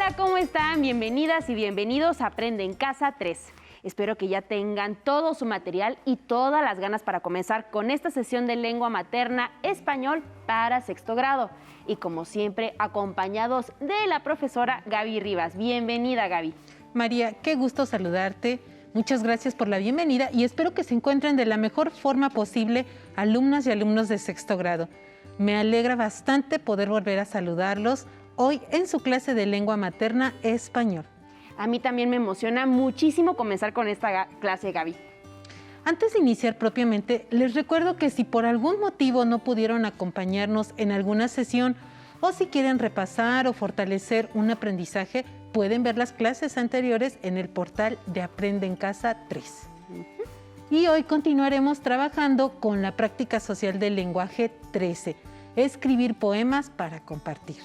Hola, ¿cómo están? Bienvenidas y bienvenidos a Aprende en Casa 3. Espero que ya tengan todo su material y todas las ganas para comenzar con esta sesión de lengua materna español para sexto grado. Y como siempre, acompañados de la profesora Gaby Rivas. Bienvenida, Gaby. María, qué gusto saludarte. Muchas gracias por la bienvenida y espero que se encuentren de la mejor forma posible alumnas y alumnos de sexto grado. Me alegra bastante poder volver a saludarlos hoy en su clase de lengua materna español. A mí también me emociona muchísimo comenzar con esta clase, Gaby. Antes de iniciar propiamente, les recuerdo que si por algún motivo no pudieron acompañarnos en alguna sesión o si quieren repasar o fortalecer un aprendizaje, pueden ver las clases anteriores en el portal de Aprende en Casa 3. Y hoy continuaremos trabajando con la práctica social del lenguaje 13, escribir poemas para compartir.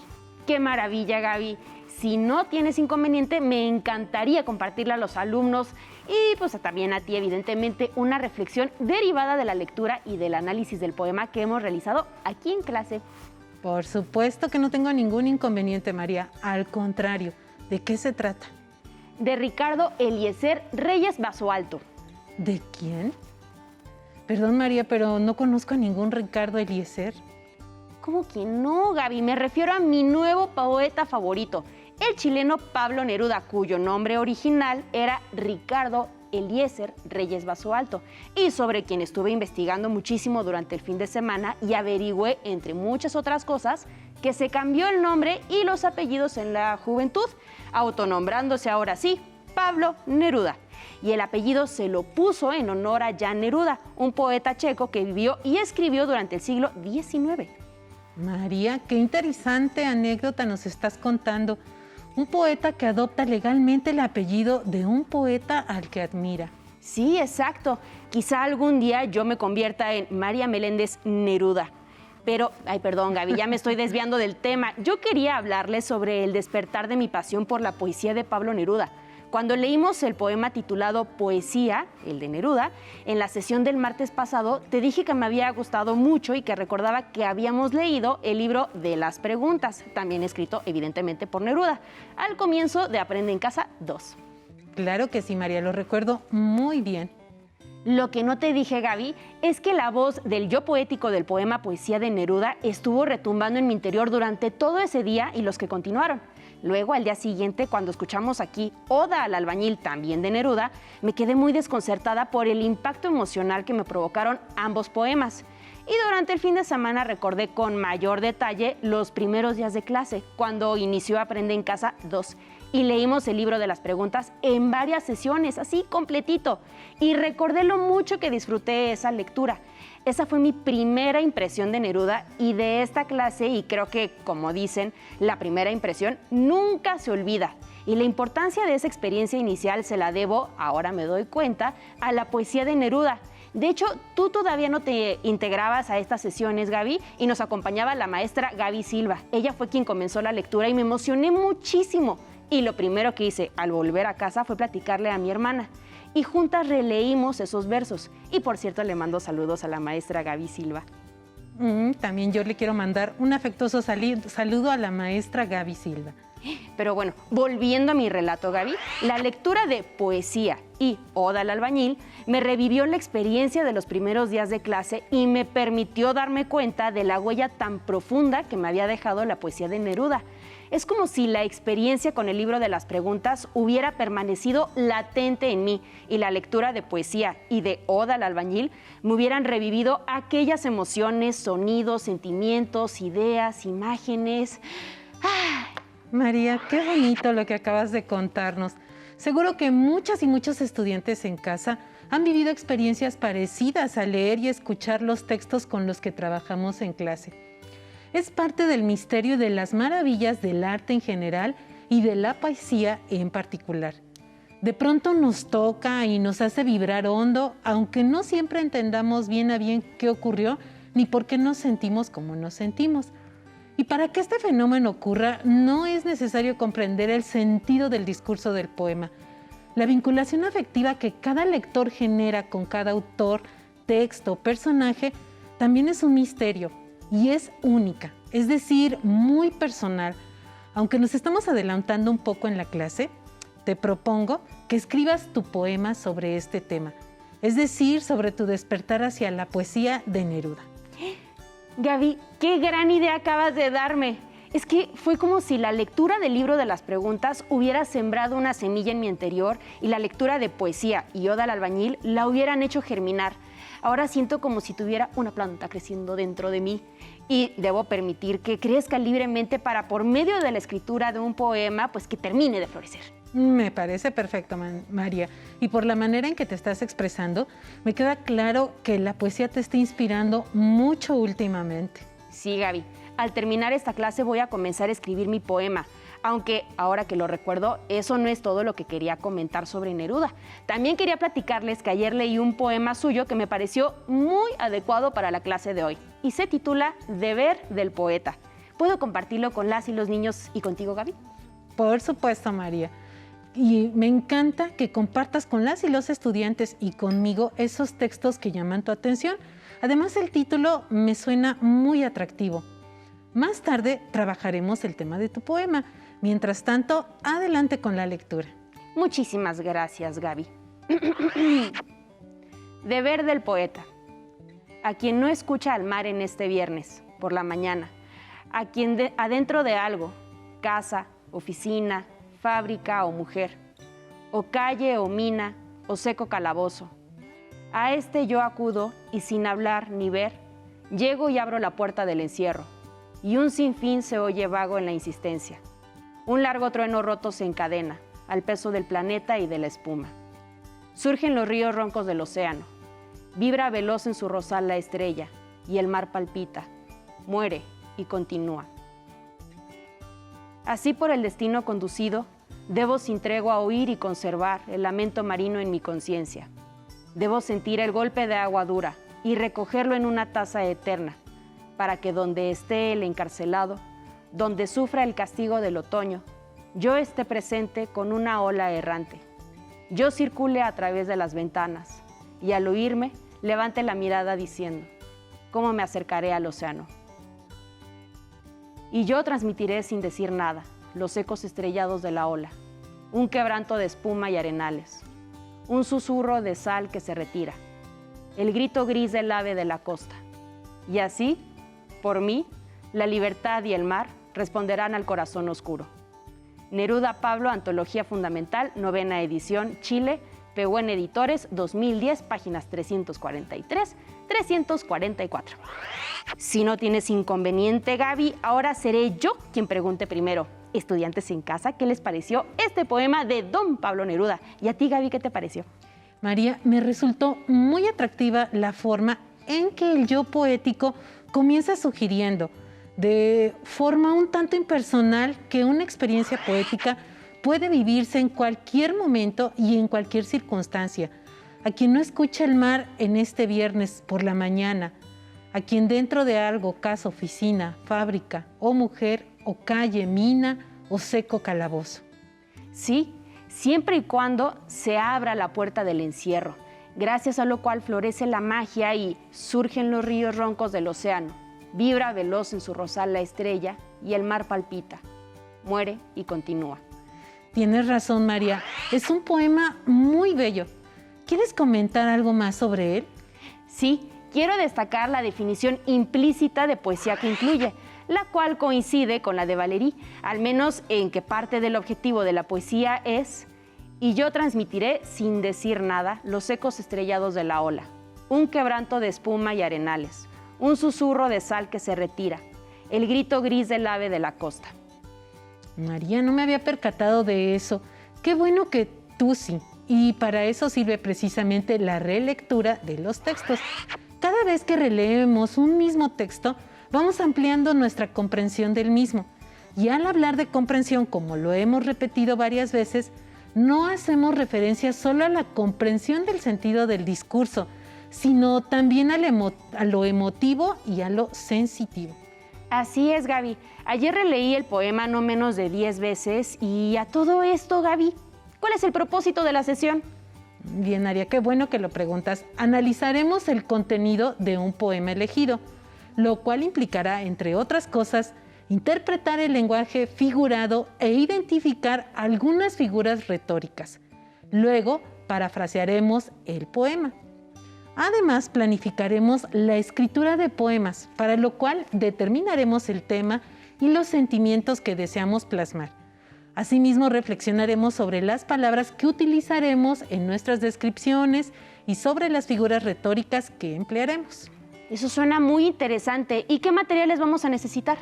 ¡Qué maravilla, Gaby! Si no tienes inconveniente, me encantaría compartirle a los alumnos y pues también a ti, evidentemente, una reflexión derivada de la lectura y del análisis del poema que hemos realizado aquí en clase. Por supuesto que no tengo ningún inconveniente, María. Al contrario, ¿de qué se trata? De Ricardo Eliezer Reyes Basualto. ¿De quién? Perdón, María, pero no conozco a ningún Ricardo Eliezer. ¿Cómo que no, Gaby? Me refiero a mi nuevo poeta favorito, el chileno Pablo Neruda, cuyo nombre original era Ricardo Eliezer Reyes Basualto, y sobre quien estuve investigando muchísimo durante el fin de semana y averigüé, entre muchas otras cosas, que se cambió el nombre y los apellidos en la juventud, autonombrándose ahora sí Pablo Neruda. Y el apellido se lo puso en honor a Jan Neruda, un poeta checo que vivió y escribió durante el siglo XIX. María, qué interesante anécdota nos estás contando. Un poeta que adopta legalmente el apellido de un poeta al que admira. Sí, exacto. Quizá algún día yo me convierta en María Meléndez Neruda. Pero, perdón, Gaby, ya me estoy desviando del tema. Yo quería hablarles sobre el despertar de mi pasión por la poesía de Pablo Neruda. Cuando leímos el poema titulado Poesía, el de Neruda, en la sesión del martes pasado, te dije que me había gustado mucho y que recordaba que habíamos leído el libro de las preguntas, también escrito evidentemente por Neruda, al comienzo de Aprende en Casa 2. Claro que sí, María, lo recuerdo muy bien. Lo que no te dije, Gaby, es que la voz del yo poético del poema Poesía de Neruda estuvo retumbando en mi interior durante todo ese día y los que continuaron. Luego, al día siguiente, cuando escuchamos aquí Oda al albañil, también de Neruda, me quedé muy desconcertada por el impacto emocional que me provocaron ambos poemas. Y durante el fin de semana recordé con mayor detalle los primeros días de clase, cuando inició Aprende en Casa 2. Y leímos el libro de las preguntas en varias sesiones, así completito. Y recordé lo mucho que disfruté esa lectura. Esa fue mi primera impresión de Neruda y de esta clase, y creo que, como dicen, la primera impresión nunca se olvida. Y la importancia de esa experiencia inicial se la debo, ahora me doy cuenta, a la poesía de Neruda. De hecho, tú todavía no te integrabas a estas sesiones, Gaby, y nos acompañaba la maestra Gaby Silva. Ella fue quien comenzó la lectura y me emocioné muchísimo. Y lo primero que hice al volver a casa fue platicarle a mi hermana. Y juntas releímos esos versos. Y por cierto, le mando saludos a la maestra Gaby Silva. También yo le quiero mandar un afectuoso saludo a la maestra Gaby Silva. Pero bueno, volviendo a mi relato, Gaby, la lectura de Poesía y Oda al albañil me revivió la experiencia de los primeros días de clase y me permitió darme cuenta de la huella tan profunda que me había dejado la poesía de Neruda. Es como si la experiencia con el libro de las preguntas hubiera permanecido latente en mí y la lectura de Poesía y de Oda al albañil me hubieran revivido aquellas emociones, sonidos, sentimientos, ideas, imágenes. María, qué bonito lo que acabas de contarnos. Seguro que muchas y muchos estudiantes en casa han vivido experiencias parecidas al leer y escuchar los textos con los que trabajamos en clase. Es parte del misterio de las maravillas del arte en general y de la poesía en particular. De pronto nos toca y nos hace vibrar hondo, aunque no siempre entendamos bien a bien qué ocurrió ni por qué nos sentimos como nos sentimos. Y para que este fenómeno ocurra, no es necesario comprender el sentido del discurso del poema. La vinculación afectiva que cada lector genera con cada autor, texto, personaje, también es un misterio y es única, es decir, muy personal. Aunque nos estamos adelantando un poco en la clase, te propongo que escribas tu poema sobre este tema, es decir, sobre tu despertar hacia la poesía de Neruda. Gaby, qué gran idea acabas de darme. Es que fue como si la lectura del libro de las preguntas hubiera sembrado una semilla en mi interior y la lectura de poesía y Oda al albañil la hubieran hecho germinar. Ahora siento como si tuviera una planta creciendo dentro de mí y debo permitir que crezca libremente para, por medio de la escritura de un poema, pues que termine de florecer. Me parece perfecto, María. Y por la manera en que te estás expresando, me queda claro que la poesía te está inspirando mucho últimamente. Sí, Gaby. Al terminar esta clase voy a comenzar a escribir mi poema. Aunque, ahora que lo recuerdo, eso no es todo lo que quería comentar sobre Neruda. También quería platicarles que ayer leí un poema suyo que me pareció muy adecuado para la clase de hoy. Y se titula Deber del poeta. ¿Puedo compartirlo con las y los niños y contigo, Gaby? Por supuesto, María. Y me encanta que compartas con las y los estudiantes y conmigo esos textos que llaman tu atención. Además, el título me suena muy atractivo. Más tarde trabajaremos el tema de tu poema. Mientras tanto, adelante con la lectura. Muchísimas gracias, Gaby. Deber del poeta. A quien no escucha al mar en este viernes, por la mañana, a quien adentro de algo, casa, oficina, fábrica o mujer, o calle o mina, o seco calabozo. A este yo acudo y sin hablar ni ver, llego y abro la puerta del encierro, y un sinfín se oye vago en la insistencia. Un largo trueno roto se encadena al peso del planeta y de la espuma. Surgen los ríos roncos del océano, vibra veloz en su rosal la estrella, y el mar palpita, muere y continúa. Así por el destino conducido, debo sin tregua oír y conservar el lamento marino en mi conciencia. Debo sentir el golpe de agua dura y recogerlo en una taza eterna, para que donde esté el encarcelado, donde sufra el castigo del otoño, yo esté presente con una ola errante. Yo circule a través de las ventanas y al oírme levante la mirada diciendo, ¿cómo me acercaré al océano? Y yo transmitiré sin decir nada los ecos estrellados de la ola, un quebranto de espuma y arenales, un susurro de sal que se retira, el grito gris del ave de la costa. Y así, por mí, la libertad y el mar responderán al corazón oscuro. Neruda Pablo, Antología Fundamental, 9ª edición, Chile, Pehuen Editores, 2010, páginas 343, 344. Si no tienes inconveniente, Gaby, ahora seré yo quien pregunte primero. Estudiantes en casa, ¿qué les pareció este poema de don Pablo Neruda? Y a ti, Gaby, ¿qué te pareció? María, me resultó muy atractiva la forma en que el yo poético comienza sugiriendo, de forma un tanto impersonal, que una experiencia poética puede vivirse en cualquier momento y en cualquier circunstancia. A quien no escucha el mar en este viernes por la mañana, a quien dentro de algo, casa, oficina, fábrica o mujer, o calle, mina o seco calabozo. Sí, siempre y cuando se abra la puerta del encierro, gracias a lo cual florece la magia y surgen los ríos roncos del océano. Vibra veloz en su rosal la estrella y el mar palpita, muere y continúa. Tienes razón, María. Es un poema muy bello. ¿Quieres comentar algo más sobre él? Sí, quiero destacar la definición implícita de poesía que incluye, la cual coincide con la de Valéry, al menos en que parte del objetivo de la poesía es: y yo transmitiré sin decir nada los ecos estrellados de la ola, un quebranto de espuma y arenales, un susurro de sal que se retira, el grito gris del ave de la costa. María, no me había percatado de eso. Qué bueno que tú sí. Y para eso sirve precisamente la relectura de los textos. Cada vez que releemos un mismo texto, vamos ampliando nuestra comprensión del mismo. Y al hablar de comprensión, como lo hemos repetido varias veces, no hacemos referencia solo a la comprensión del sentido del discurso, sino también a lo emotivo y a lo sensitivo. Así es, Gaby. Ayer releí el poema no menos de 10 veces y a todo esto, Gaby, ¿cuál es el propósito de la sesión? Bien, María, qué bueno que lo preguntas. Analizaremos el contenido de un poema elegido, lo cual implicará, entre otras cosas, interpretar el lenguaje figurado e identificar algunas figuras retóricas. Luego, parafrasearemos el poema. Además, planificaremos la escritura de poemas, para lo cual determinaremos el tema y los sentimientos que deseamos plasmar. Asimismo, reflexionaremos sobre las palabras que utilizaremos en nuestras descripciones y sobre las figuras retóricas que emplearemos. Eso suena muy interesante. ¿Y qué materiales vamos a necesitar?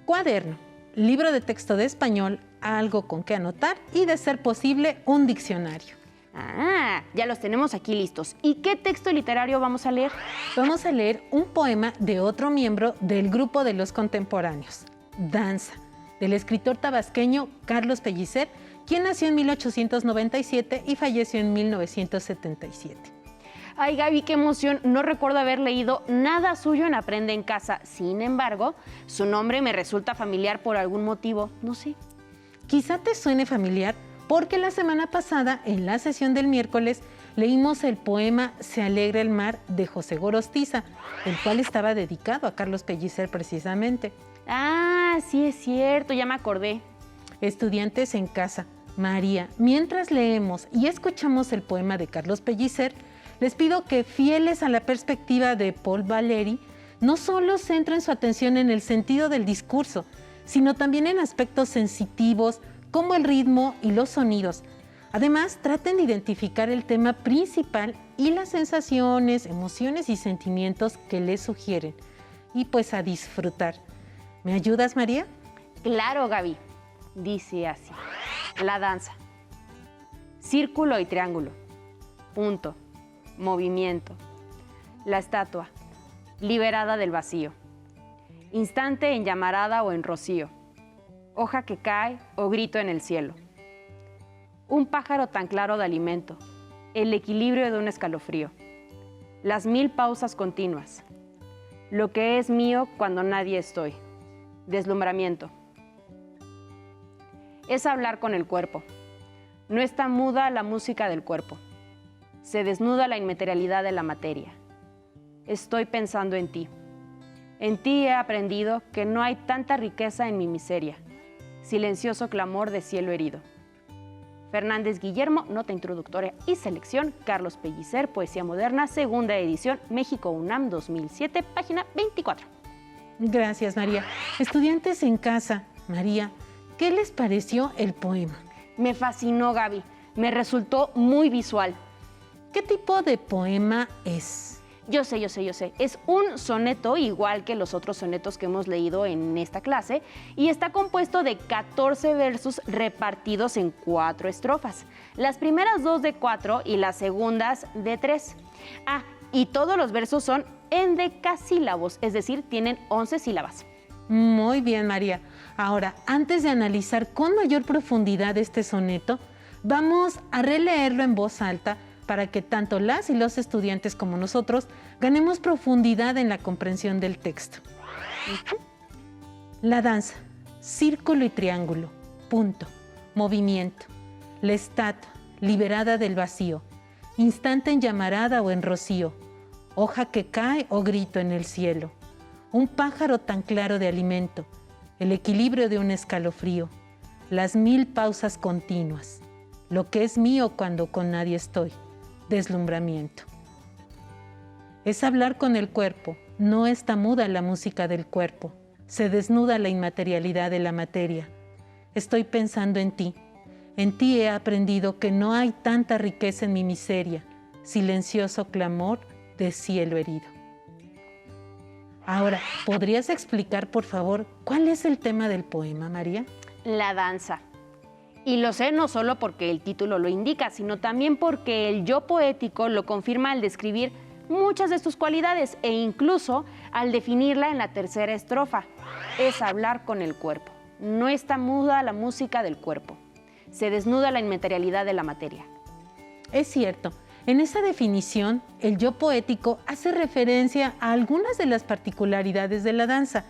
Cuaderno, libro de texto de español, algo con que anotar y, de ser posible, un diccionario. Ah, ya los tenemos aquí listos. ¿Y qué texto literario vamos a leer? Vamos a leer un poema de otro miembro del grupo de los contemporáneos, Danza, del escritor tabasqueño Carlos Pellicer, quien nació en 1897 y falleció en 1977. Ay, Gaby, qué emoción. No recuerdo haber leído nada suyo en Aprende en Casa. Sin embargo, su nombre me resulta familiar por algún motivo. No sé. Quizá te suene familiar porque la semana pasada, en la sesión del miércoles, leímos el poema Se alegra el mar de José Gorostiza, el cual estaba dedicado a Carlos Pellicer precisamente. Ah, sí es cierto, ya me acordé. Estudiantes en casa, María, mientras leemos y escuchamos el poema de Carlos Pellicer, les pido que, fieles a la perspectiva de Paul Valéry, no solo centren su atención en el sentido del discurso, sino también en aspectos sensitivos como el ritmo y los sonidos. Además, traten de identificar el tema principal y las sensaciones, emociones y sentimientos que les sugieren. Y pues a disfrutar. ¿Me ayudas, María? Claro, Gaby. Dice así. La danza. Círculo y triángulo. Punto. Movimiento. La estatua. Liberada del vacío. Instante en llamarada o en rocío. Hoja que cae o grito en el cielo. Un pájaro tan claro de alimento. El equilibrio de un escalofrío. Las 1000 pausas continuas. Lo que es mío cuando nadie estoy. Deslumbramiento. Es hablar con el cuerpo. No está muda la música del cuerpo. Se desnuda la inmaterialidad de la materia. Estoy pensando en ti. En ti he aprendido que no hay tanta riqueza en mi miseria. Silencioso clamor de cielo herido. Fernández Guillermo, nota introductoria y selección. Carlos Pellicer, Poesía Moderna, segunda edición, México UNAM 2007, página 24. Gracias, María. Estudiantes en casa, María, ¿qué les pareció el poema? Me fascinó, Gaby. Me resultó muy visual. ¿Qué tipo de poema es? Yo sé. Es un soneto igual que los otros sonetos que hemos leído en esta clase y está compuesto de 14 versos repartidos en 4 estrofas. Las primeras 2 de 4 y las segundas de 3. Ah, y todos los versos son endecasílabos, es decir, tienen 11 sílabas. Muy bien, María. Ahora, antes de analizar con mayor profundidad este soneto, vamos a releerlo en voz alta para que tanto las y los estudiantes como nosotros ganemos profundidad en la comprensión del texto. La danza, círculo y triángulo, punto, movimiento, la estatua, liberada del vacío, instante en llamarada o en rocío, hoja que cae o grito en el cielo, un pájaro tan claro de alimento, el equilibrio de un escalofrío, las 1000 pausas continuas, lo que es mío cuando con nadie estoy, deslumbramiento. Es hablar con el cuerpo, no está muda la música del cuerpo, se desnuda la inmaterialidad de la materia. Estoy pensando en ti he aprendido que no hay tanta riqueza en mi miseria, silencioso clamor de cielo herido. Ahora, ¿podrías explicar, por favor, cuál es el tema del poema, María? La danza. Y lo sé no solo porque el título lo indica, sino también porque el yo poético lo confirma al describir muchas de sus cualidades e incluso al definirla en la tercera estrofa. Es hablar con el cuerpo. No está muda la música del cuerpo. Se desnuda la inmaterialidad de la materia. Es cierto. En esa definición, el yo poético hace referencia a algunas de las particularidades de la danza,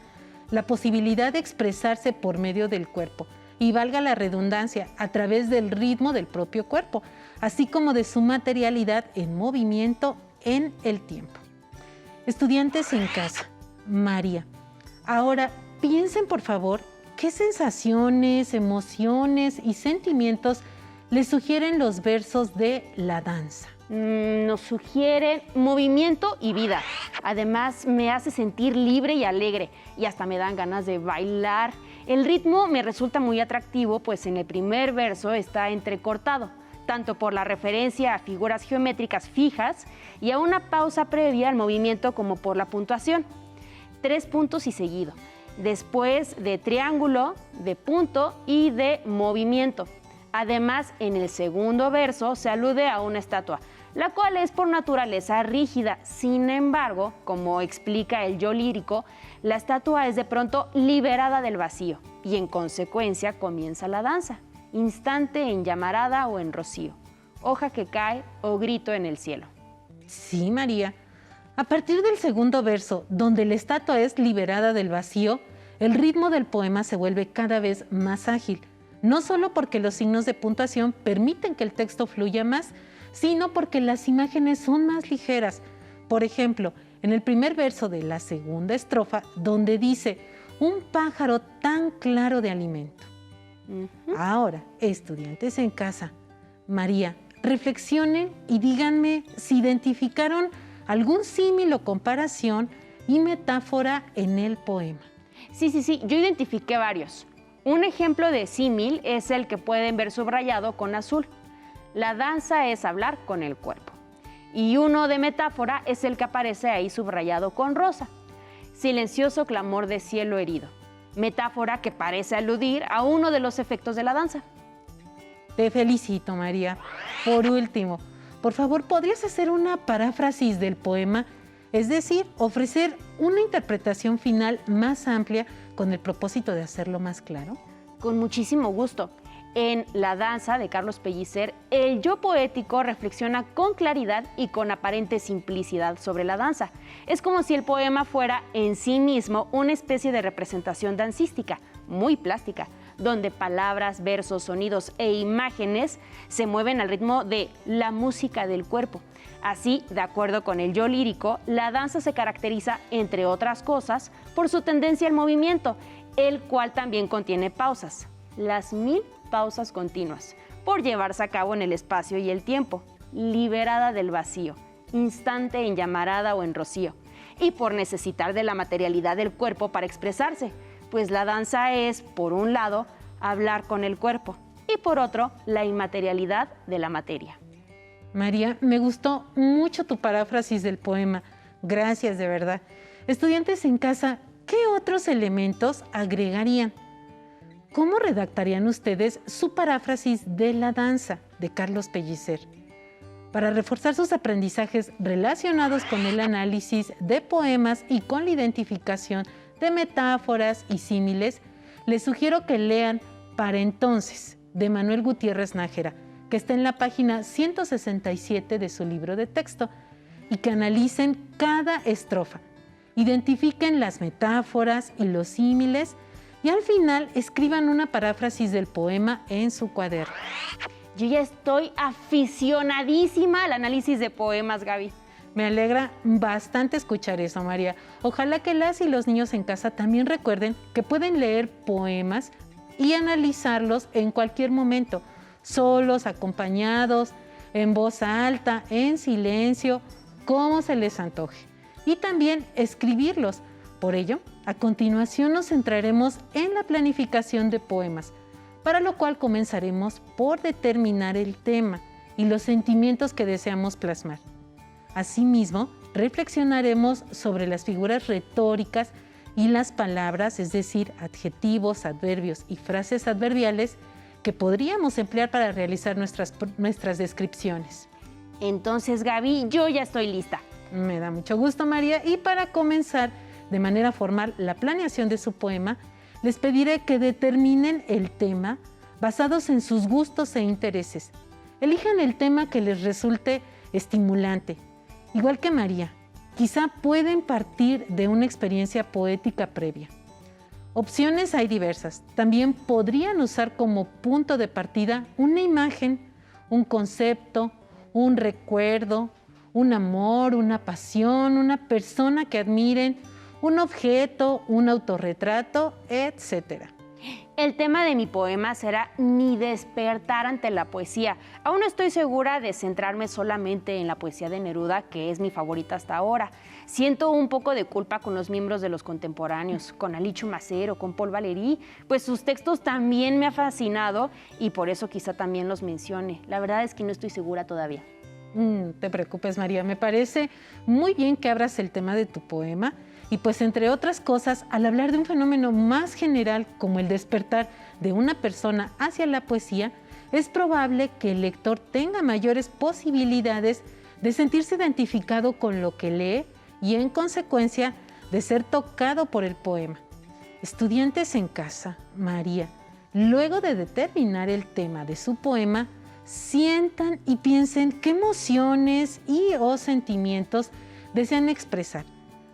la posibilidad de expresarse por medio del cuerpo, y valga la redundancia, a través del ritmo del propio cuerpo, así como de su materialidad en movimiento en el tiempo. Estudiantes en casa, María. Ahora, piensen, por favor, qué sensaciones, emociones y sentimientos les sugieren los versos de La danza. Nos sugiere movimiento y vida. Además, me hace sentir libre y alegre y hasta me dan ganas de bailar. El ritmo me resulta muy atractivo, pues en el primer verso está entrecortado, tanto por la referencia a figuras geométricas fijas y a una pausa previa al movimiento como por la puntuación. 3 puntos y seguido. Después de triángulo, de punto y de movimiento. Además, en el segundo verso se alude a una estatua, la cual es por naturaleza rígida. Sin embargo, como explica el yo lírico, la estatua es de pronto liberada del vacío y en consecuencia comienza la danza, instante en llamarada o en rocío, hoja que cae o grito en el cielo. Sí, María. A partir del segundo verso, donde la estatua es liberada del vacío, el ritmo del poema se vuelve cada vez más ágil, no solo porque los signos de puntuación permiten que el texto fluya más, sino porque las imágenes son más ligeras. Por ejemplo, en el primer verso de la segunda estrofa, donde dice, un pájaro tan claro de alimento. Ahora, estudiantes en casa, María, reflexionen y díganme si identificaron algún símil o comparación y metáfora en el poema. Sí, yo identifiqué varios. Un ejemplo de símil es el que pueden ver subrayado con azul. La danza es hablar con el cuerpo. Y uno de metáfora es el que aparece ahí subrayado con rosa. Silencioso clamor de cielo herido. Metáfora que parece aludir a uno de los efectos de la danza. Te felicito, María. Por último, por favor, ¿podrías hacer una paráfrasis del poema? Es decir, ofrecer una interpretación final más amplia con el propósito de hacerlo más claro. Con muchísimo gusto. En La danza de Carlos Pellicer, el yo poético reflexiona con claridad y con aparente simplicidad sobre la danza. Es como si el poema fuera en sí mismo una especie de representación dancística, muy plástica, donde palabras, versos, sonidos e imágenes se mueven al ritmo de la música del cuerpo. Así, de acuerdo con el yo lírico, la danza se caracteriza, entre otras cosas, por su tendencia al movimiento, el cual también contiene pausas, las 1000 pausas continuas, por llevarse a cabo en el espacio y el tiempo, liberada del vacío, instante en llamarada o en rocío, y por necesitar de la materialidad del cuerpo para expresarse, pues la danza es, por un lado, hablar con el cuerpo, y por otro, la inmaterialidad de la materia. María, me gustó mucho tu paráfrasis del poema. Gracias, de verdad. Estudiantes en casa, ¿qué otros elementos agregarían? ¿Cómo redactarían ustedes su paráfrasis de La danza de Carlos Pellicer? Para reforzar sus aprendizajes relacionados con el análisis de poemas y con la identificación de metáforas y símiles, les sugiero que lean Para entonces, de Manuel Gutiérrez Nájera, que está en la página 167 de su libro de texto, y que analicen cada estrofa, identifiquen las metáforas y los símiles, y al final escriban una paráfrasis del poema en su cuaderno. Yo ya estoy aficionadísima al análisis de poemas, Gaby. Me alegra bastante escuchar eso, María. Ojalá que las y los niños en casa también recuerden que pueden leer poemas y analizarlos en cualquier momento, solos, acompañados, en voz alta, en silencio, como se les antoje. Y también escribirlos. Por ello, a continuación nos centraremos en la planificación de poemas, para lo cual comenzaremos por determinar el tema y los sentimientos que deseamos plasmar. Asimismo, reflexionaremos sobre las figuras retóricas y las palabras, es decir, adjetivos, adverbios y frases adverbiales que podríamos emplear para realizar nuestras descripciones. Entonces, Gaby, yo ya estoy lista. Me da mucho gusto, María, y para comenzar de manera formal la planeación de su poema, les pediré que determinen el tema basados en sus gustos e intereses. Elijan el tema que les resulte estimulante. Igual que María, quizá pueden partir de una experiencia poética previa. Opciones hay diversas. También podrían usar como punto de partida una imagen, un concepto, un recuerdo, un amor, una pasión, una persona que admiren, un objeto, un autorretrato, etcétera. El tema de mi poema será mi despertar ante la poesía. Aún no estoy segura de centrarme solamente en la poesía de Neruda, que es mi favorita hasta ahora. Siento un poco de culpa con los miembros de los contemporáneos, con Alichu Macero, con Paul Valéry, pues sus textos también me han fascinado y por eso quizá también los mencione. La verdad es que no estoy segura todavía. No te preocupes, María, me parece muy bien que abras el tema de tu poema. Y pues entre otras cosas, al hablar de un fenómeno más general como el despertar de una persona hacia la poesía, es probable que el lector tenga mayores posibilidades de sentirse identificado con lo que lee y en consecuencia de ser tocado por el poema. Estudiantes en casa, María, luego de determinar el tema de su poema, sientan y piensen qué emociones y o sentimientos desean expresar,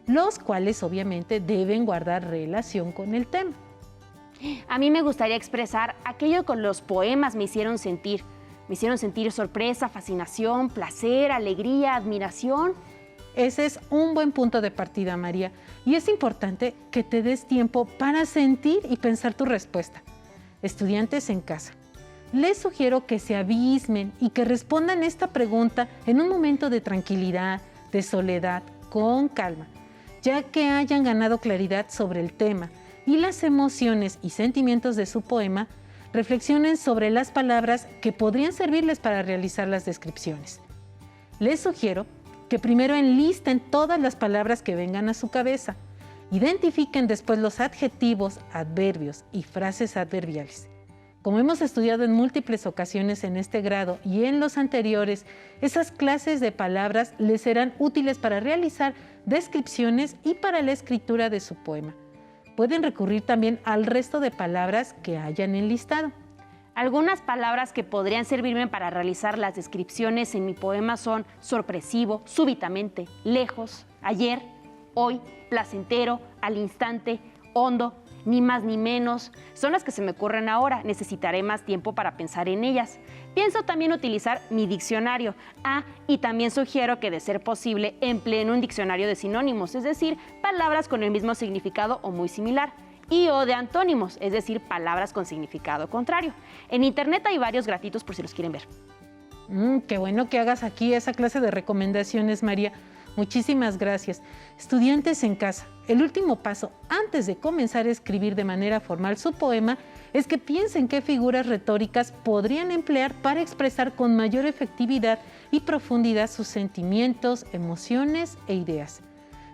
los cuales obviamente deben guardar relación con el tema. A mí me gustaría expresar aquello que los poemas me hicieron sentir. Me hicieron sentir sorpresa, fascinación, placer, alegría, admiración. Ese es un buen punto de partida, María, y es importante que te des tiempo para sentir y pensar tu respuesta. Estudiantes en casa, les sugiero que se abismen y que respondan esta pregunta en un momento de tranquilidad, de soledad, con calma, ya que hayan ganado claridad sobre el tema y las emociones y sentimientos de su poema, reflexionen sobre las palabras que podrían servirles para realizar las descripciones. Les sugiero que primero enlisten todas las palabras que vengan a su cabeza, identifiquen después los adjetivos, adverbios y frases adverbiales. Como hemos estudiado en múltiples ocasiones en este grado y en los anteriores, esas clases de palabras les serán útiles para realizar descripciones y para la escritura de su poema. Pueden recurrir también al resto de palabras que hayan enlistado. Algunas palabras que podrían servirme para realizar las descripciones en mi poema son sorpresivo, súbitamente, lejos, ayer, hoy, placentero, al instante, hondo, ni más ni menos. Son las que se me ocurren ahora. Necesitaré más tiempo para pensar en ellas. Pienso también utilizar mi diccionario. Y también sugiero que, de ser posible, empleen un diccionario de sinónimos, es decir, palabras con el mismo significado o muy similar. O de antónimos, es decir, palabras con significado contrario. En internet hay varios gratuitos por si los quieren ver. Qué bueno que hagas aquí esa clase de recomendaciones, María. Muchísimas gracias. Estudiantes en casa, el último paso antes de comenzar a escribir de manera formal su poema es que piensen qué figuras retóricas podrían emplear para expresar con mayor efectividad y profundidad sus sentimientos, emociones e ideas.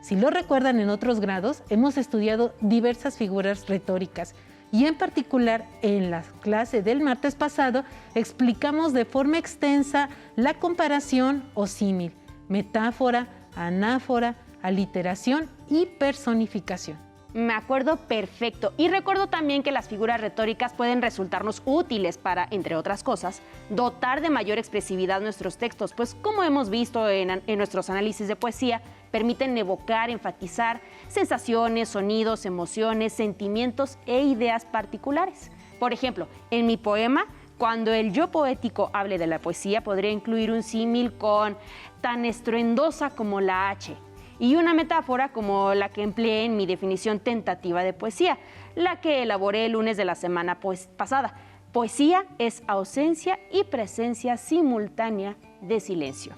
Si lo recuerdan, en otros grados hemos estudiado diversas figuras retóricas y en particular en la clase del martes pasado explicamos de forma extensa la comparación o símil, metáfora, anáfora, aliteración y personificación. Me acuerdo perfecto. Y recuerdo también que las figuras retóricas pueden resultarnos útiles para, entre otras cosas, dotar de mayor expresividad nuestros textos, pues como hemos visto en nuestros análisis de poesía, permiten evocar, enfatizar sensaciones, sonidos, emociones, sentimientos e ideas particulares. Por ejemplo, en mi poema, cuando el yo poético hable de la poesía, podría incluir un símil con tan estruendosa como la H y una metáfora como la que empleé en mi definición tentativa de poesía, la que elaboré el lunes de la semana pasada. Poesía es ausencia y presencia simultánea de silencio.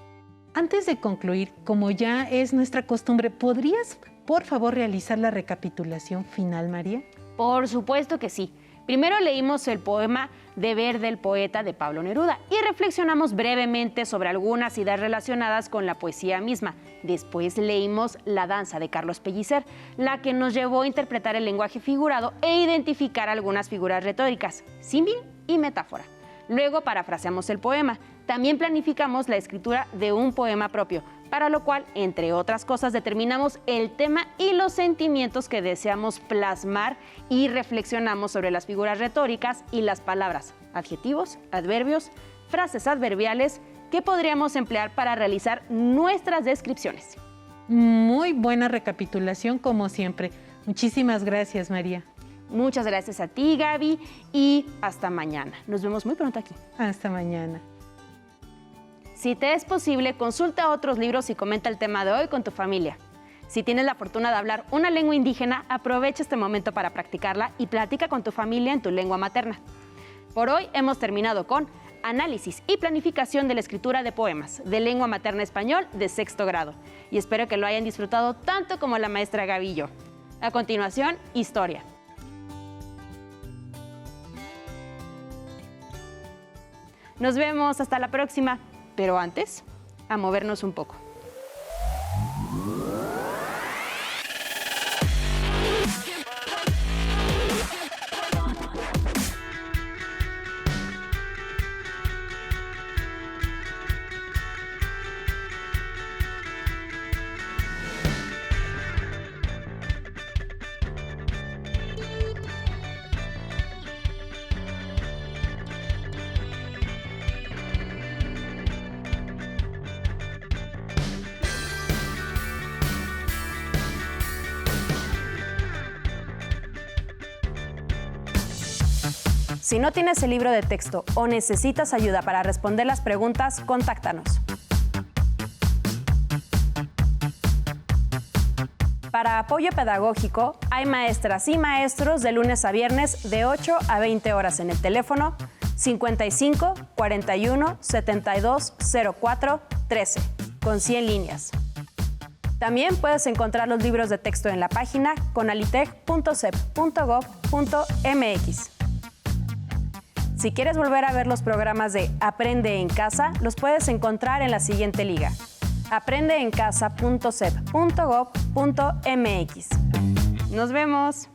Antes de concluir, como ya es nuestra costumbre, ¿podrías, por favor, realizar la recapitulación final, María? Por supuesto que sí. Primero leímos el poema Deber del poeta de Pablo Neruda y reflexionamos brevemente sobre algunas ideas relacionadas con la poesía misma. Después leímos La danza de Carlos Pellicer, la que nos llevó a interpretar el lenguaje figurado e identificar algunas figuras retóricas, símil y metáfora. Luego parafraseamos el poema. También planificamos la escritura de un poema propio, para lo cual, entre otras cosas, determinamos el tema y los sentimientos que deseamos plasmar y reflexionamos sobre las figuras retóricas y las palabras, adjetivos, adverbios, frases adverbiales que podríamos emplear para realizar nuestras descripciones. Muy buena recapitulación, como siempre. Muchísimas gracias, María. Muchas gracias a ti, Gaby, y hasta mañana. Nos vemos muy pronto aquí. Hasta mañana. Si te es posible, consulta otros libros y comenta el tema de hoy con tu familia. Si tienes la fortuna de hablar una lengua indígena, aprovecha este momento para practicarla y platica con tu familia en tu lengua materna. Por hoy hemos terminado con análisis y planificación de la escritura de poemas de lengua materna español de 6º grado. Y espero que lo hayan disfrutado tanto como la maestra Gaby y yo. A continuación, historia. Nos vemos hasta la próxima, pero antes, a movernos un poco. Si no tienes el libro de texto o necesitas ayuda para responder las preguntas, contáctanos. Para apoyo pedagógico, hay maestras y maestros de lunes a viernes de 8 a 20 horas en el teléfono 55 41 72 04 13, con 100 líneas. También puedes encontrar los libros de texto en la página conalitec.cep.gov.mx. Si quieres volver a ver los programas de Aprende en Casa, los puedes encontrar en la siguiente liga: aprendeencasa.cep.gov.mx. ¡Nos vemos!